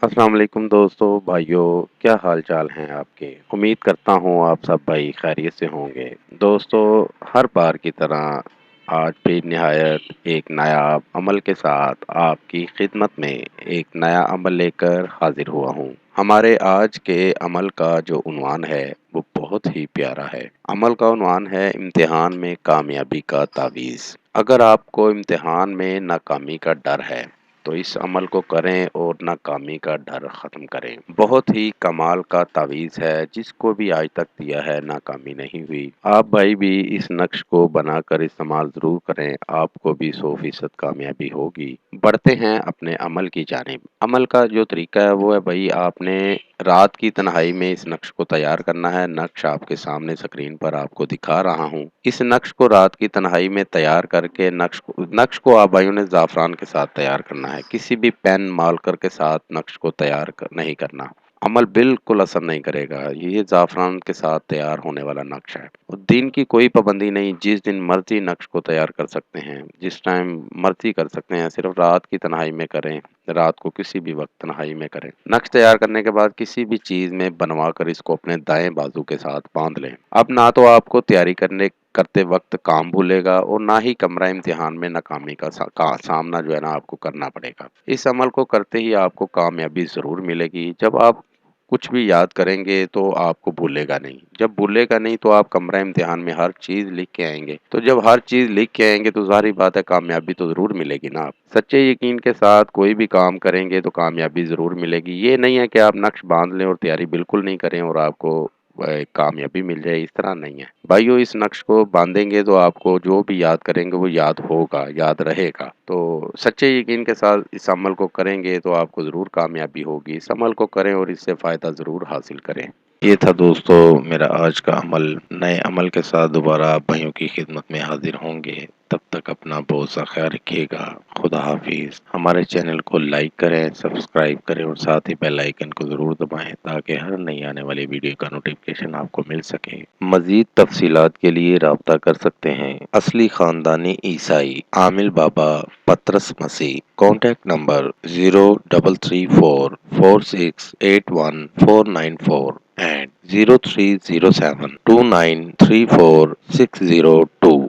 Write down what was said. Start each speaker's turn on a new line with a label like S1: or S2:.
S1: السلام علیکم دوستو بھائیوں، کیا حال چال ہیں آپ کے؟ امید کرتا ہوں آپ سب بھائی خیریت سے ہوں گے۔ دوستو، ہر بار کی طرح آج بھی نہایت ایک نایاب عمل کے ساتھ آپ کی خدمت میں ایک نیا عمل لے کر حاضر ہوا ہوں۔ ہمارے آج کے عمل کا جو عنوان ہے وہ بہت ہی پیارا ہے۔ عمل کا عنوان ہے امتحان میں کامیابی کا تعویذ۔ اگر آپ کو امتحان میں ناکامی کا ڈر ہے تو اس عمل کو کریں اور ناکامی کا ڈر ختم کریں۔ بہت ہی کمال کا تعویذ ہے، جس کو بھی آج تک دیا ہے ناکامی نہیں ہوئی۔ آپ بھائی بھی اس نقش کو بنا کر استعمال ضرور کریں، آپ کو بھی 100% کامیابی ہوگی۔ بڑھتے ہیں اپنے عمل کی جانب۔ عمل کا جو طریقہ ہے وہ ہے بھائی، آپ نے رات کی تنہائی میں اس نقش کو تیار کرنا ہے۔ نقش آپ کے سامنے اسکرین پر آپ کو دکھا رہا ہوں۔ اس نقش کو رات کی تنہائی میں تیار کر کے نقش کو آپ بھائیوں نے زعفران کے ساتھ تیار کرنا ہے۔ کسی بھی پین مارکر کے ساتھ نقش کو تیار نہیں کرنا۔ عمل بالکل اثر نہیں کرے گا، یہ زعفران کے ساتھ تیار ہونے والا نقش ہے۔ دن کی کوئی پابندی نہیں، جس دن مرضی نقش کو تیار کر سکتے ہیں، جس ٹائم مرضی کر سکتے ہیں، صرف رات کی تنہائی میں کریں۔ رات کو کسی بھی وقت تنہائی میں کریں۔ نقش تیار کرنے کے بعد کسی بھی چیز میں بنوا کر اس کو اپنے دائیں بازو کے ساتھ باندھ لیں۔ اب نہ تو آپ کو تیاری کرتے وقت کام بھولے گا اور نہ ہی کمرہ امتحان میں ناکامی کا سامنا جو ہے نا آپ کو کرنا پڑے گا۔ اس عمل کو کرتے ہی آپ کو کامیابی ضرور ملے گی۔ جب آپ کچھ بھی یاد کریں گے تو آپ کو بھولے گا نہیں۔ جب بھولے گا نہیں تو آپ کمرہ امتحان میں ہر چیز لکھ کے آئیں گے۔ تو جب ہر چیز لکھ کے آئیں گے تو ظاہری بات ہے کامیابی تو ضرور ملے گی نا۔ آپ سچے یقین کے ساتھ کوئی بھی کام کریں گے تو کامیابی ضرور ملے گی۔ یہ نہیں ہے کہ آپ نقش باندھ لیں اور تیاری بالکل نہیں کریں اور آپ کو کامیابی مل جائے، اس طرح نہیں ہے بھائیو۔ اس نقش کو باندھیں گے تو آپ کو جو بھی یاد کریں گے وہ یاد ہوگا، یاد رہے گا۔ تو سچے یقین کے ساتھ اس عمل کو کریں گے تو آپ کو ضرور کامیابی ہوگی۔ اس عمل کو کریں اور اس سے فائدہ ضرور حاصل کریں۔ یہ تھا دوستو میرا آج کا عمل۔ نئے عمل کے ساتھ دوبارہ آپ بھائیوں کی خدمت میں حاضر ہوں گے۔ تب تک اپنا بہت سا خیال رکھیے گا۔ خدا حافظ۔ ہمارے چینل کو لائک کریں، سبسکرائب کریں اور ساتھ ہی بیل آئیکن کو ضرور دبائیں تاکہ ہر نئی آنے والی ویڈیو کا نوٹیفکیشن آپ کو مل سکے۔ مزید تفصیلات کے لیے رابطہ کر سکتے ہیں۔ اصلی خاندانی عیسائی عامل بابا پطرس مسیح۔ Contact number 030746819494 and 0307293460